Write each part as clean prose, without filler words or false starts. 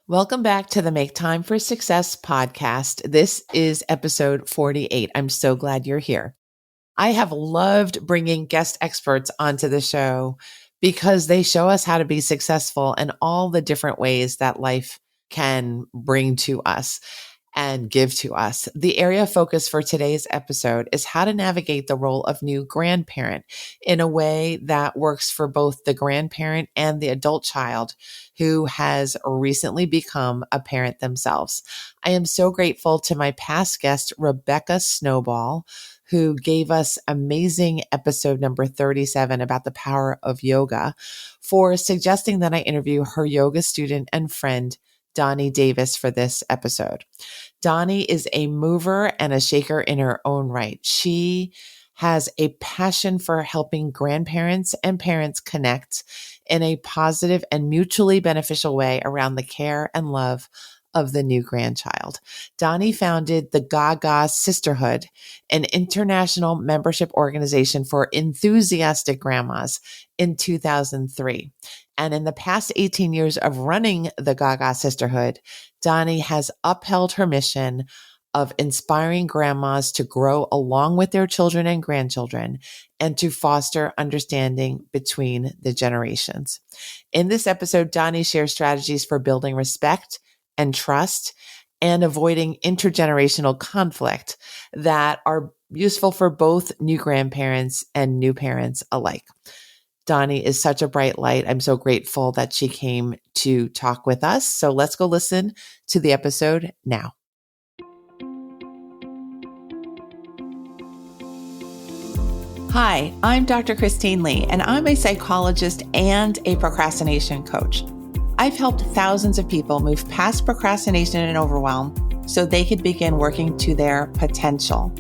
Welcome back to the Make Time for Success podcast. This is episode 48. I'm so glad you're here. I have loved bringing guest experts onto the show because they show us how to be successful in all the different ways that life can bring to us and give to us. The area of focus for today's episode is how to navigate the role of new grandparent in a way that works for both the grandparent and the adult child who has recently become a parent themselves. I am so grateful to my past guest, Rebecca Snowball, who gave us amazing episode number 37 about the power of yoga, for suggesting that I interview her yoga student and friend, Donne Davis, for this episode. Donne is a mover and a shaker in her own right. She has a passion for helping grandparents and parents connect in a positive and mutually beneficial way around the care and love of the new grandchild. Donne founded the Gaga Sisterhood, an international membership organization for enthusiastic grandmas, in 2003. And in the past 18 years of running the Gaga Sisterhood, Donne has upheld her mission of inspiring grandmas to grow along with their children and grandchildren and to foster understanding between the generations. In this episode, Donne shares strategies for building respect and trust and avoiding intergenerational conflict that are useful for both new grandparents and new parents alike. Donne is such a bright light. I'm so grateful that she came to talk with us. So let's go listen to the episode now. Hi, I'm Dr. Christine Lee, and I'm a psychologist and a procrastination coach. I've helped thousands of people move past procrastination and overwhelm so they could begin working to their potential.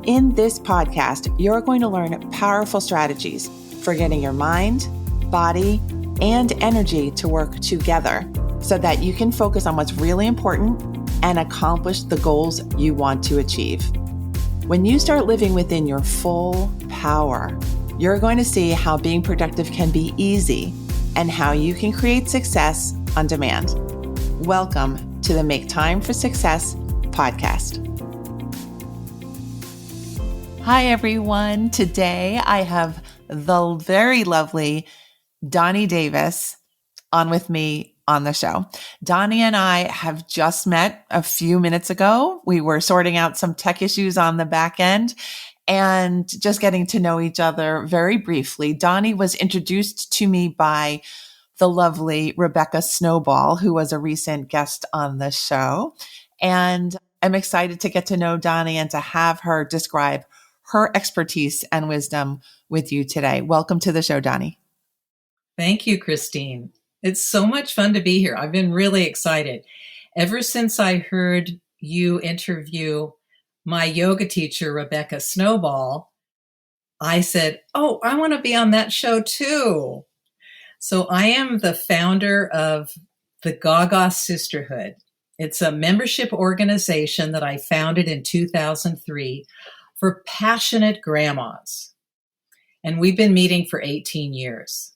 In this podcast, you're going to learn powerful strategies for getting your mind, body, and energy to work together so that you can focus on what's really important and accomplish the goals you want to achieve. When you start living within your full power, you're going to see how being productive can be easy and how you can create success on demand. Welcome to the Make Time for Success podcast. Hi, everyone. Today I have the very lovely Donne Davis on with me on the show. Donne and I have just met a few minutes ago. We were sorting out some tech issues on the back end and just getting to know each other very briefly. Donne was introduced to me by the lovely Rebecca Snowball, who was a recent guest on the show. And I'm excited to get to know Donne and to have her describe her expertise and wisdom with you today. Welcome to the show, Donne. Thank you, Christine. It's so much fun to be here. I've been really excited. Ever since I heard you interview my yoga teacher, Rebecca Snowball, I said, oh, I want to be on that show too. So I am the founder of the Gaga Sisterhood. It's a membership organization that I founded in 2003 for passionate grandmas. And we've been meeting for 18 years.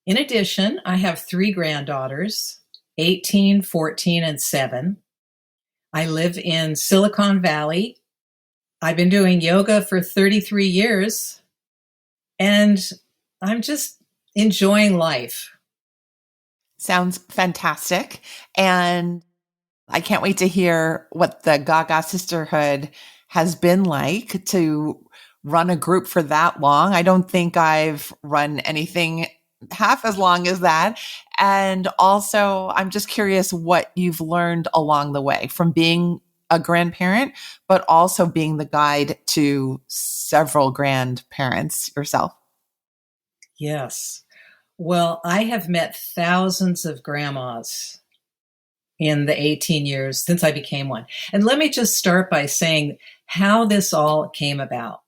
In addition, I have 3 granddaughters, 18, 14, and 7. I live in Silicon Valley. I've been doing yoga for 33 years, and I'm just enjoying life. Sounds fantastic. And I can't wait to hear what the Gaga Sisterhood has been like to run a group for that long. I don't think I've run anything half as long as that. And also, I'm just curious what you've learned along the way from being a grandparent, but also being the guide to several grandparents yourself. Yes. Well, I have met thousands of grandmas in the 18 years since I became one. And let me just start by saying how this all came about.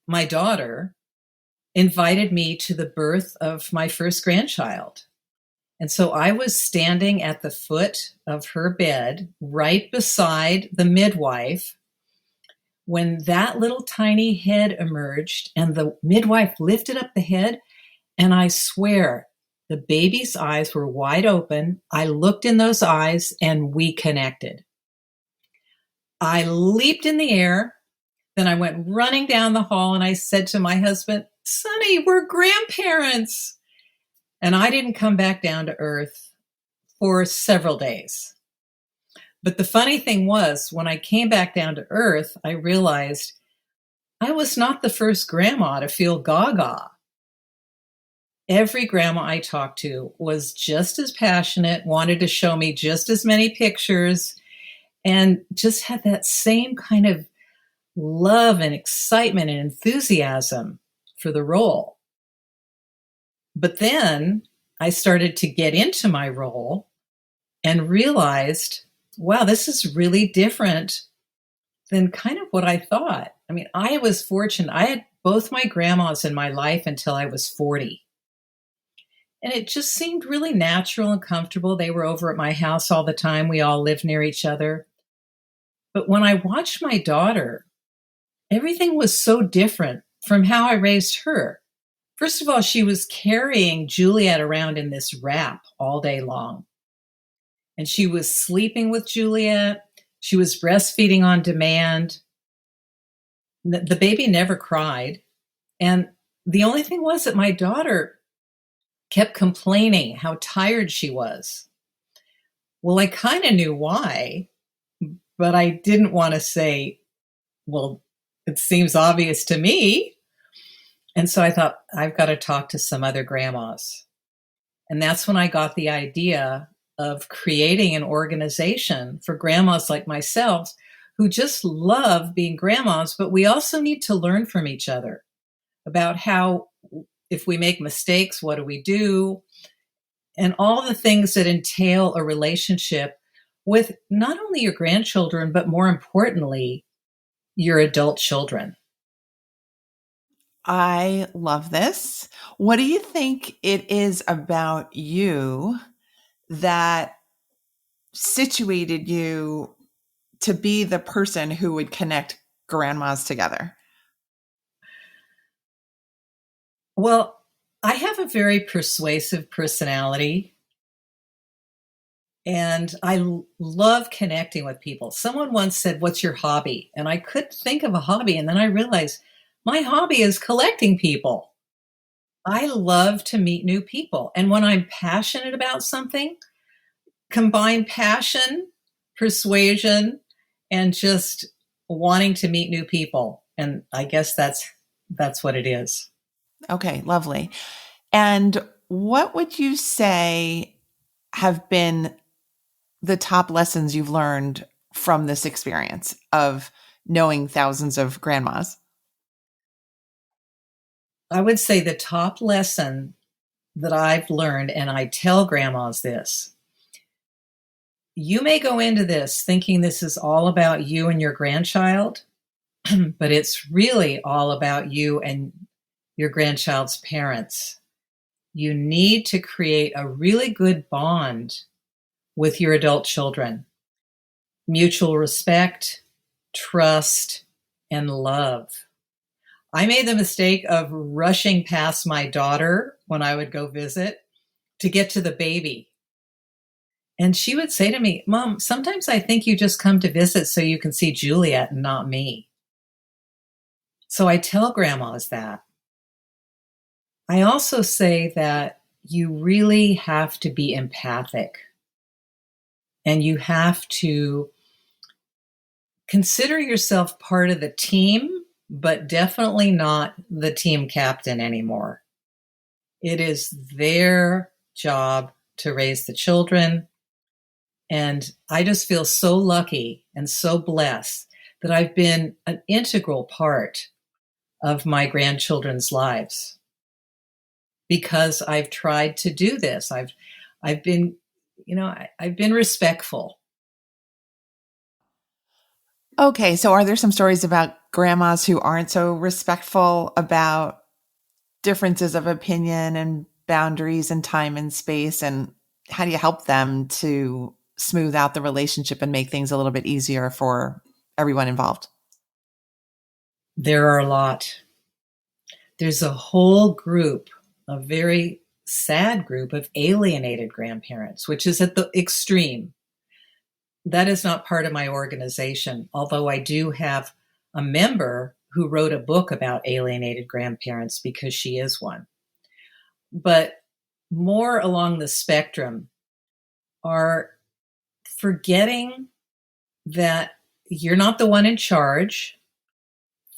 My daughter invited me to the birth of my first grandchild. And so I was standing at the foot of her bed, right beside the midwife, when that little tiny head emerged and the midwife lifted up the head. And I swear, The baby's eyes were wide open. I looked in those eyes and we connected. I leaped in the air. Then I went running down the hall and I said to my husband, Sonny, we're grandparents. And I didn't come back down to earth for several days. But the funny thing was, when I came back down to earth, I realized I was not the first grandma to feel gaga. Every grandma I talked to was just as passionate, wanted to show me just as many pictures, and just had that same kind of love and excitement and enthusiasm for the role. But then I started to get into my role and realized, wow, this is really different than kind of what I thought. I mean, I was fortunate. I had both my grandmas in my life until I was 40. And it just seemed really natural and comfortable. They were over at my house all the time. We all lived near each other. But when I watched my daughter, everything was so different from how I raised her. First of all, she was carrying Juliet around in this wrap all day long. And she was sleeping with Juliet. She was breastfeeding on demand. The baby never cried. And the only thing was that my daughter kept complaining how tired she was. Well, I kind of knew why, but I didn't want to say, well, it seems obvious to me. And so I thought, I've got to talk to some other grandmas. And that's when I got the idea of creating an organization for grandmas like myself who just love being grandmas, but we also need to learn from each other about how, if we make mistakes, what do we do? And all the things that entail a relationship with not only your grandchildren, but more importantly, your adult children. I love this. What do you think it is about you that situated you to be the person who would connect grandmas together? Well, I have a very persuasive personality, and I love connecting with people. Someone once said, "What's your hobby?" And I couldn't think of a hobby. And then I realized my hobby is collecting people. I love to meet new people. And when I'm passionate about something, combine passion, persuasion, and just wanting to meet new people. And I guess that's what it is. Okay, lovely. And what would you say have been the top lessons you've learned from this experience of knowing thousands of grandmas? I would say the top lesson that I've learned, and I tell grandmas this, you may go into this thinking this is all about you and your grandchild, but it's really all about you and your grandchild's parents. You need to create a really good bond with your adult children. Mutual respect, trust, and love. I made the mistake of rushing past my daughter when I would go visit to get to the baby. And she would say to me, "Mom, sometimes I think you just come to visit so you can see Juliet and not me." So I tell grandmas that. I also say that you really have to be empathic, and you have to consider yourself part of the team, but definitely not the team captain anymore. It is their job to raise the children. And I just feel so lucky and so blessed that I've been an integral part of my grandchildren's lives because I've tried to do this. I've been, I've been respectful. Okay, so are there some stories about grandmas who aren't so respectful about differences of opinion and boundaries and time and space? And how do you help them to smooth out the relationship and make things a little bit easier for everyone involved? There are a lot. There's a whole group of very sad group of alienated grandparents, which is at the extreme. That is not part of my organization, although I do have a member who wrote a book about alienated grandparents because she is one. But more along the spectrum are forgetting that you're not the one in charge,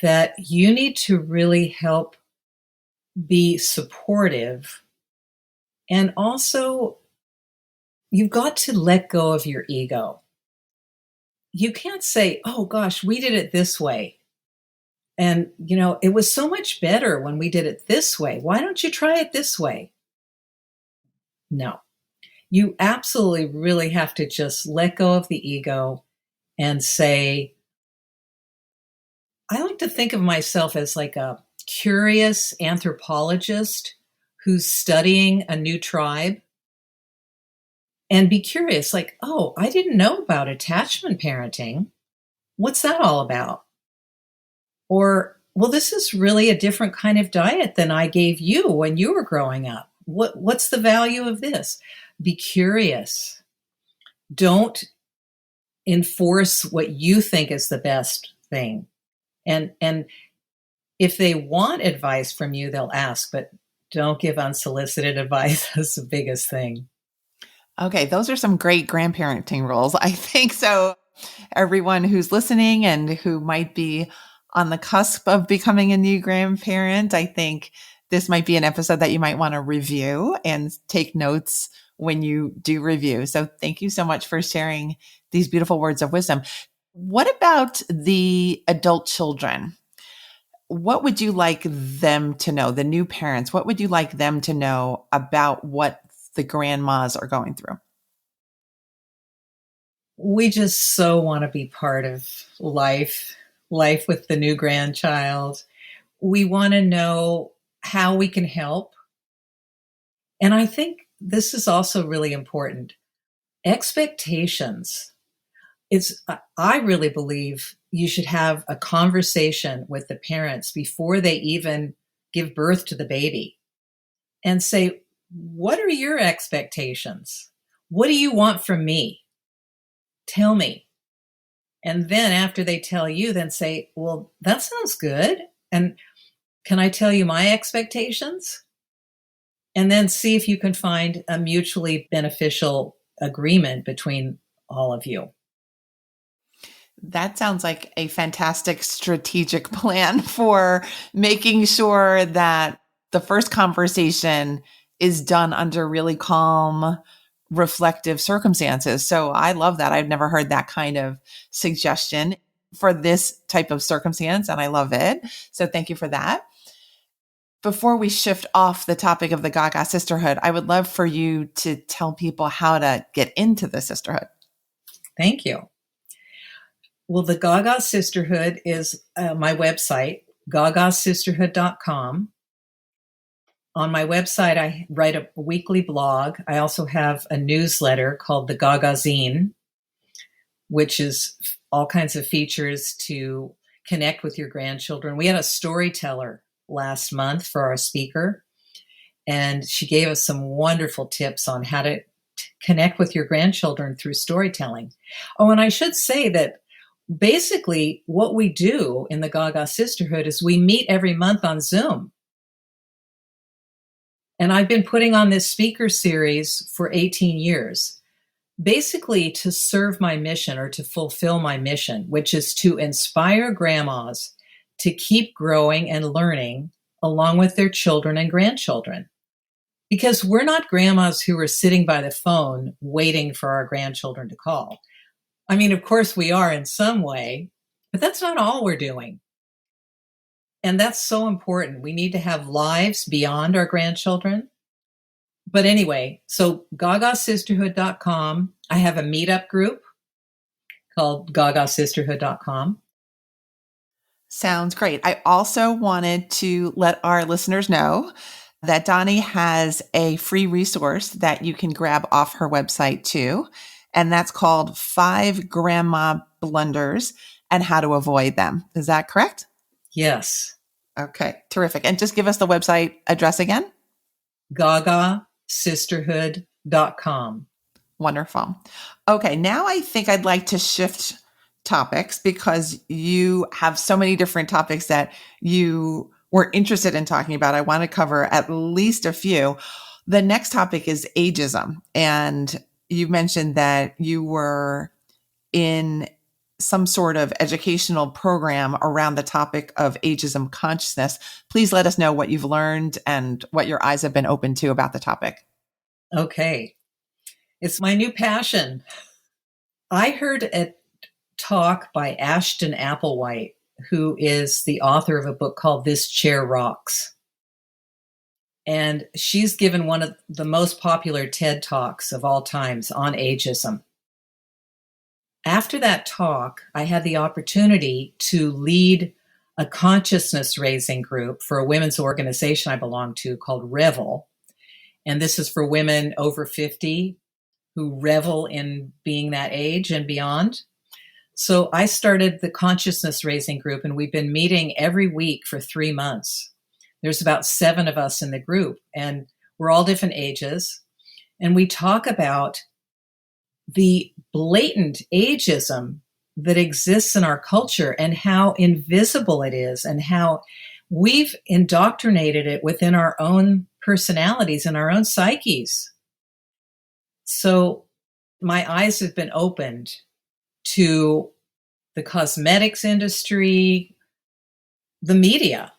that you need to really help be supportive. And also, you've got to let go of your ego. You can't say, oh gosh, we did it this way. And, it was so much better when we did it this way. Why don't you try it this way? No, you absolutely really have to just let go of the ego and say, I like to think of myself as like a curious anthropologist who's studying a new tribe, and be curious, like, oh, I didn't know about attachment parenting. What's that all about? Or, well, this is really a different kind of diet than I gave you when you were growing up. What's the value of this? Be curious. Don't enforce what you think is the best thing. And if they want advice from you, they'll ask, but don't give unsolicited advice. That's the biggest thing. Okay, those are some great grandparenting rules. I think so. Everyone who's listening and who might be on the cusp of becoming a new grandparent, I think this might be an episode that you might want to review and take notes when you do review. So thank you so much for sharing these beautiful words of wisdom. What about the adult children? What would you like them to know, the new parents? What would you like them to know about what the grandmas are going through? We just so want to be part of life with the new grandchild. We want to know how we can help. And I think this is also really important. Expectations. I really believe you should have a conversation with the parents before they even give birth to the baby and say, what are your expectations? What do you want from me? Tell me. And then after they tell you, then say, well, that sounds good. And can I tell you my expectations? And then see if you can find a mutually beneficial agreement between all of you. That sounds like a fantastic strategic plan for making sure that the first conversation is done under really calm, reflective circumstances. So I love that. I've never heard that kind of suggestion for this type of circumstance, and I love it. So thank you for that. Before we shift off the topic of the Gaga sisterhood, I would love for you to tell people how to get into the sisterhood. Thank you. Well, the Gaga Sisterhood is my website, gagasisterhood.com. On my website, I write a weekly blog. I also have a newsletter called the Gaga Zine, which is all kinds of features to connect with your grandchildren. We had a storyteller last month for our speaker, and she gave us some wonderful tips on how to connect with your grandchildren through storytelling. Oh, and I should say that basically what we do in the Gaga Sisterhood is we meet every month on Zoom. And I've been putting on this speaker series for 18 years, basically to serve my mission or to fulfill my mission, which is to inspire grandmas to keep growing and learning along with their children and grandchildren. Because we're not grandmas who are sitting by the phone waiting for our grandchildren to call. I mean, of course we are in some way, but that's not all we're doing. And that's so important. We need to have lives beyond our grandchildren. But anyway, so gagasisterhood.com. I have a meetup group called gagasisterhood.com. Sounds great. I also wanted to let our listeners know that Donnie has a free resource that you can grab off her website too. And that's called 5 Grandma Blunders and How to Avoid Them. Is that correct? Yes. Okay, terrific. And just give us the website address again. GagaSisterhood.com. Wonderful. Okay, now I think I'd like to shift topics because you have so many different topics that you were interested in talking about. I want to cover at least a few. The next topic is ageism. And you mentioned that you were in some sort of educational program around the topic of ageism consciousness. Please let us know what you've learned and what your eyes have been open to about the topic. Okay. It's my new passion. I heard a talk by Ashton Applewhite, who is the author of a book called This Chair Rocks. And she's given one of the most popular TED Talks of all times on ageism. After that talk, I had the opportunity to lead a consciousness raising group for a women's organization I belong to called Revel. And this is for women over 50 who revel in being that age and beyond. So I started the consciousness raising group, and we've been meeting every week for 3 months. There's about 7 of us in the group, and we're all different ages. And we talk about the blatant ageism that exists in our culture and how invisible it is and how we've indoctrinated it within our own personalities and our own psyches. So my eyes have been opened to the cosmetics industry, the media.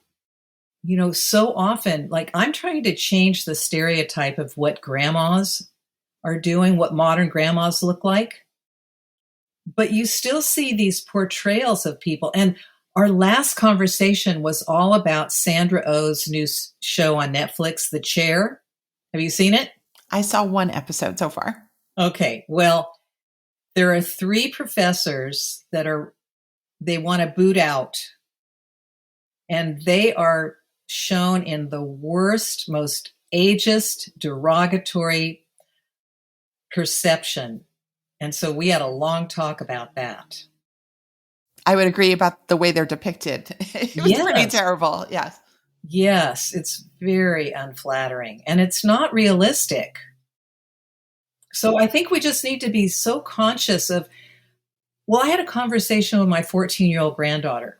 You know, so often, like, I'm trying to change the stereotype of what grandmas are doing, what modern grandmas look like. But you still see these portrayals of people. And our last conversation was all about Sandra Oh's new show on Netflix, The Chair. Have you seen it? I saw 1 episode so far. Okay, well, there are 3 professors that they want to boot out, and they are shown in the worst, most ageist, derogatory perception. And so we had a long talk about that. I would agree about the way they're depicted. It was pretty terrible. Yes. Yes, it's very unflattering, and it's not realistic. So I think we just need to be so conscious of, well, I had a conversation with my 14-year-old granddaughter,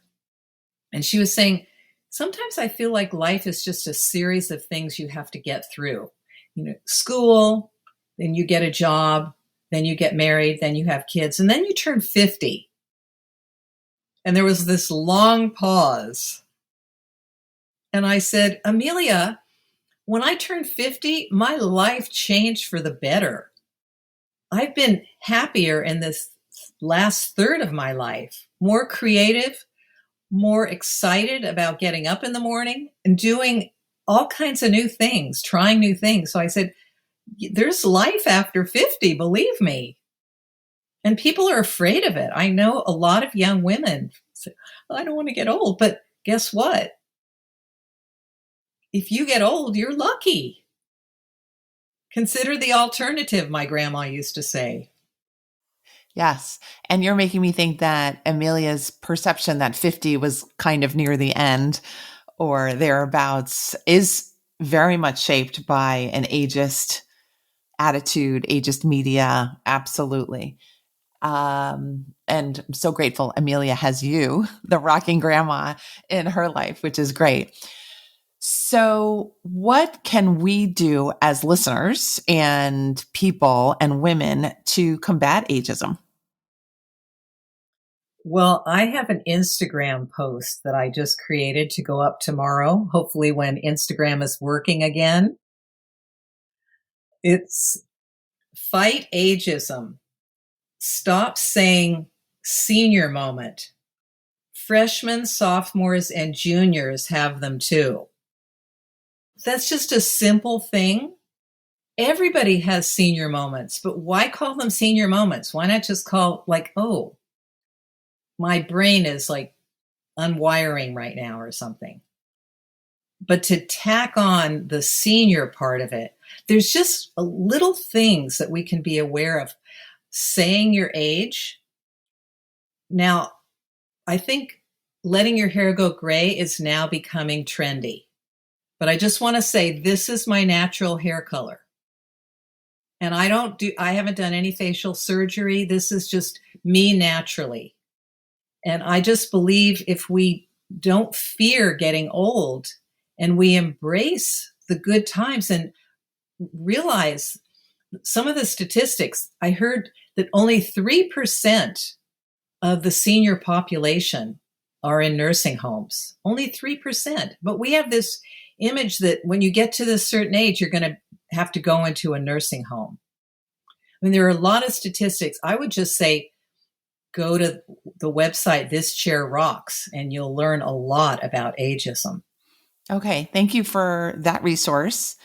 and she was saying, sometimes I feel like life is just a series of things you have to get through. You know, school, then you get a job, then you get married, then you have kids, and then you turn 50. And there was this long pause. And I said, Amelia, when I turned 50, my life changed for the better. I've been happier in this last third of my life, more creative, more excited about getting up in the morning and doing all kinds of new things, trying new things. So I said, there's life after 50, believe me. And people are afraid of it. I know a lot of young women say, I don't want to get old, but guess what? If you get old, you're lucky. Consider the alternative, my grandma used to say. Yes. And you're making me think that Amelia's perception that 50 was kind of near the end or thereabouts is very much shaped by an ageist attitude, ageist media. Absolutely. And I'm so grateful Amelia has you, the rocking grandma, in her life, which is great. So what can we do as listeners and people and women to combat ageism? Well, I have an Instagram post that I just created to go up tomorrow, hopefully when Instagram is working again. It's fight ageism. Stop saying senior moment. Freshmen, sophomores, and juniors have them too. That's just a simple thing. Everybody has senior moments, but why call them senior moments? Why not just call like, oh, my brain is like unwiring right now or something. But to tack on the senior part of it, there's just little things that we can be aware of. Saying your age. Now, I think letting your hair go gray is now becoming trendy. But I just want to say this is my natural hair color. And I haven't done any facial surgery. This is just me naturally. And I just believe if we don't fear getting old and we embrace the good times and realize some of the statistics, I heard that only 3% of the senior population are in nursing homes. Only 3%. But we have this image that when you get to this certain age, you're going to have to go into a nursing home. I mean, there are a lot of statistics. I would just say, go to the website, This Chair Rocks, and you'll learn a lot about ageism. Okay. Thank you for that resource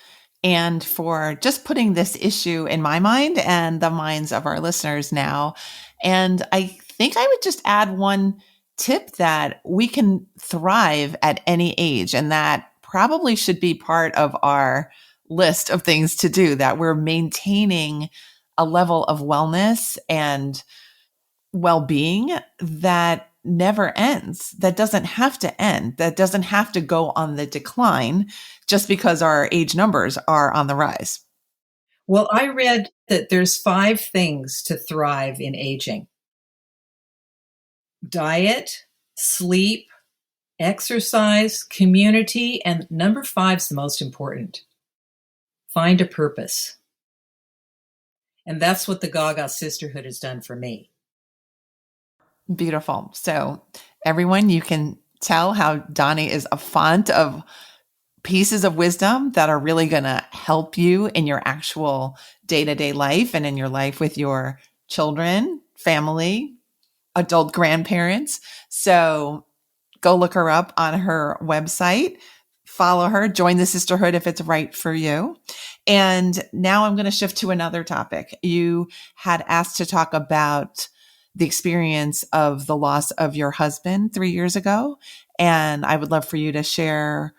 and for just putting this issue in my mind and the minds of our listeners now. And I think I would just add one tip that we can thrive at any age. And that probably should be part of our list of things to do, that we're maintaining a level of wellness and well-being that never ends, that doesn't have to end, that doesn't have to go on the decline just because our age numbers are on the rise. Well, I read that there's 5 things to thrive in aging: diet, sleep, exercise, community, and number 5 is the most important. Find a purpose. And that's what the Gaga Sisterhood has done for me. Beautiful. So everyone, you can tell how Donnie is a font of pieces of wisdom that are really going to help you in your actual day-to-day life and in your life with your children, family, adult grandparents. So go look her up on her website, follow her, join the sisterhood if it's right for you. And now I'm going to shift to another topic. You had asked to talk about the experience of the loss of your husband 3 years ago. And I would love for you to share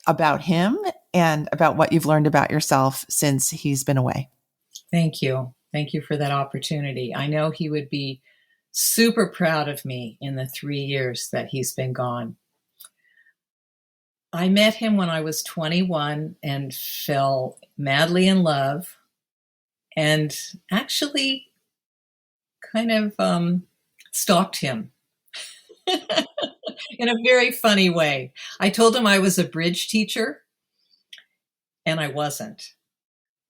about him and about what you've learned about yourself since he's been away. Thank you. Thank you for that opportunity. I know he would be super proud of me in the 3 years that he's been gone. I met him when I was 21 and fell madly in love and actually kind of stalked him in a very funny way. I told him I was a bridge teacher, and I wasn't.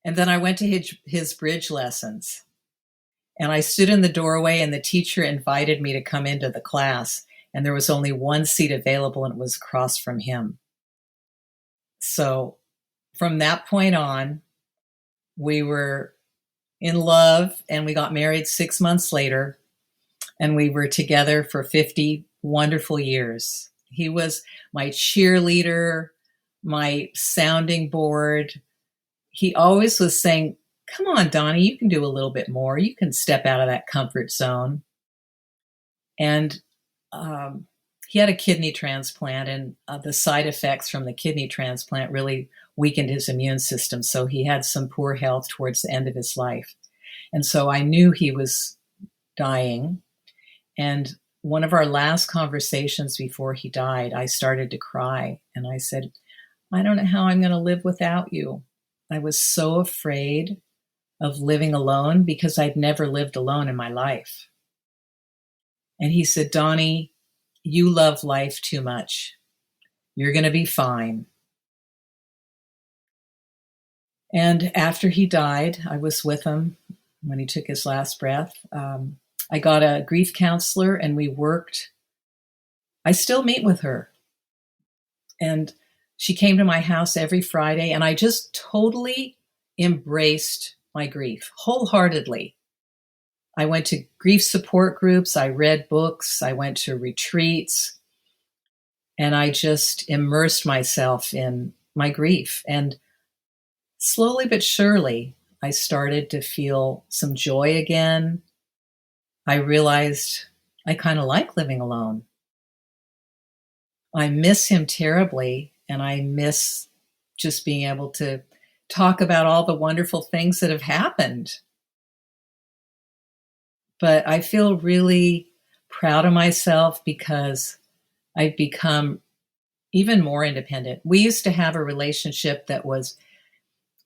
And then I went to his bridge lessons, and I stood in the doorway, and the teacher invited me to come into the class, and there was only one seat available, and it was across from him. So from that point on, we were in love, and we got married 6 months later, and we were together for 50 wonderful years. He was my cheerleader, my sounding board. He always was saying, "Come on, Donnie, you can do a little bit more. You can step out of that comfort zone." And he had a kidney transplant, and the side effects from the kidney transplant really weakened his immune system. So he had some poor health towards the end of his life. And so I knew he was dying. And one of our last conversations before he died, I started to cry. And I said, "I don't know how I'm going to live without you." I was so afraid of living alone because I'd never lived alone in my life. And he said, "Donnie, you love life too much. You're going to be fine." And after he died, I was with him when he took his last breath. I got a grief counselor, and we worked. I still meet with her. And she came to my house every Friday, and I just totally embraced my grief wholeheartedly. I went to grief support groups. I read books. I went to retreats. And I just immersed myself in my grief. And slowly but surely, I started to feel some joy again. I realized I kind of like living alone. I miss him terribly, and I miss just being able to talk about all the wonderful things that have happened. But I feel really proud of myself because I've become even more independent. We used to have a relationship that was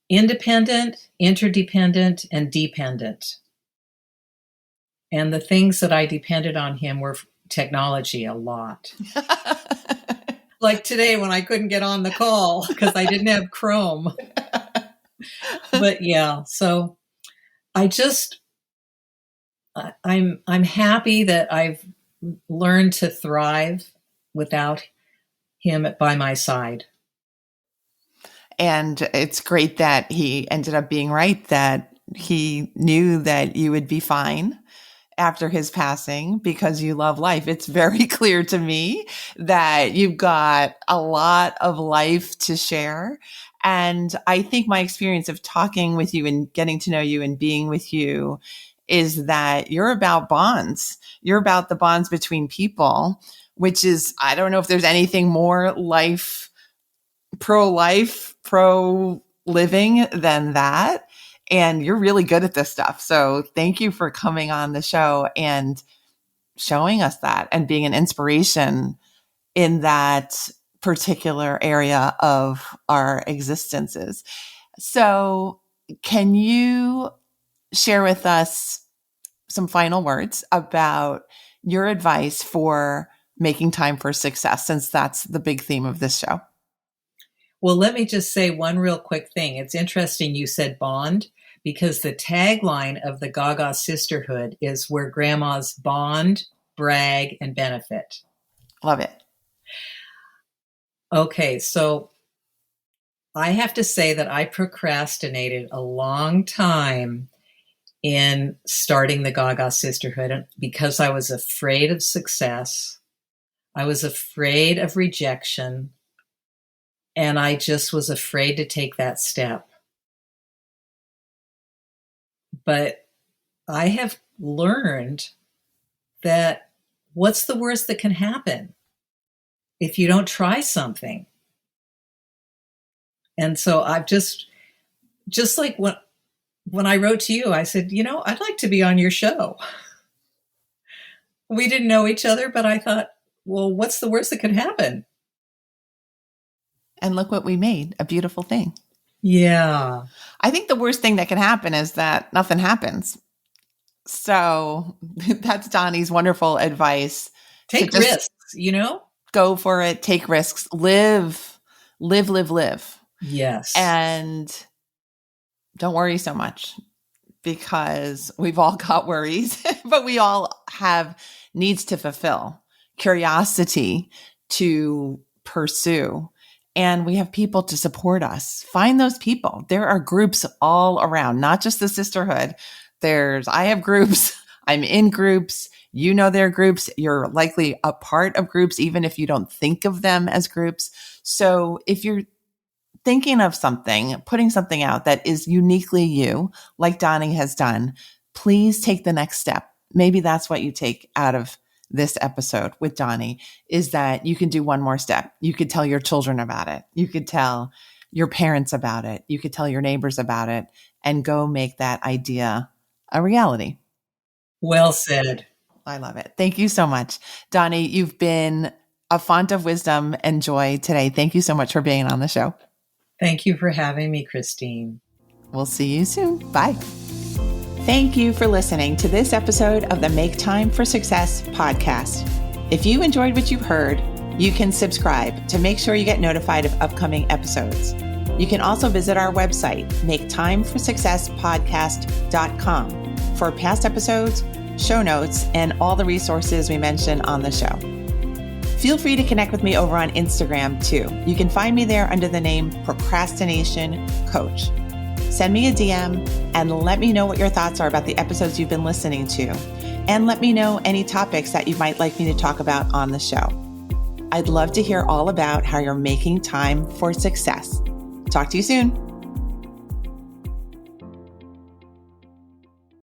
independent, interdependent, and dependent. And the things that I depended on him were technology a lot. Like today when I couldn't get on the call because I didn't have Chrome. But yeah, so I'm happy that I've learned to thrive without him by my side. And it's great that he ended up being right, that he knew that you would be fine after his passing because you love life. It's very clear to me that you've got a lot of life to share. And I think my experience of talking with you and getting to know you and being with you is that you're about bonds. You're about the bonds between people, which is, I don't know if there's anything more pro-life, pro-living than that. And you're really good at this stuff. So thank you for coming on the show and showing us that and being an inspiration in that particular area of our existences. So can you share with us some final words about your advice for making time for success, since that's the big theme of this show? Well, let me just say one real quick thing. It's interesting you said bond, because the tagline of the Gaga Sisterhood is where grandmas bond, brag, and benefit. Love it. Okay, so I have to say that I procrastinated a long time in starting the Gaga Sisterhood because I was afraid of success. I was afraid of rejection. And I just was afraid to take that step. But I have learned that what's the worst that can happen if you don't try something? And so I've just like when I wrote to you, I said, I'd like to be on your show. We didn't know each other, but I thought, well, what's the worst that could happen? And look what we made, a beautiful thing. Yeah. I think the worst thing that can happen is that nothing happens. So that's Donnie's wonderful advice. Take risks, Go for it. Take risks. Live. Yes. And don't worry so much, because we've all got worries, but we all have needs to fulfill, curiosity to pursue. And we have people to support us. Find those people. There are groups all around, not just the sisterhood. I have groups. I'm in groups. There are groups. You're likely a part of groups, even if you don't think of them as groups. So if you're thinking of something, putting something out that is uniquely you, like Donnie has done, please take the next step. Maybe that's what you take out of this episode with Donnie, is that you can do one more step. You could tell your children about it. You could tell your parents about it. You could tell your neighbors about it, and go make that idea a reality. Well said. I love it. Thank you so much. Donnie, you've been a font of wisdom and joy today. Thank you so much for being on the show. Thank you for having me, Christine. We'll see you soon. Bye. Thank you for listening to this episode of the Make Time for Success podcast. If you enjoyed what you heard, you can subscribe to make sure you get notified of upcoming episodes. You can also visit our website, maketimeforsuccesspodcast.com, for past episodes, show notes, and all the resources we mentioned on the show. Feel free to connect with me over on Instagram too. You can find me there under the name Procrastination Coach. Send me a DM and let me know what your thoughts are about the episodes you've been listening to. And let me know any topics that you might like me to talk about on the show. I'd love to hear all about how you're making time for success. Talk to you soon.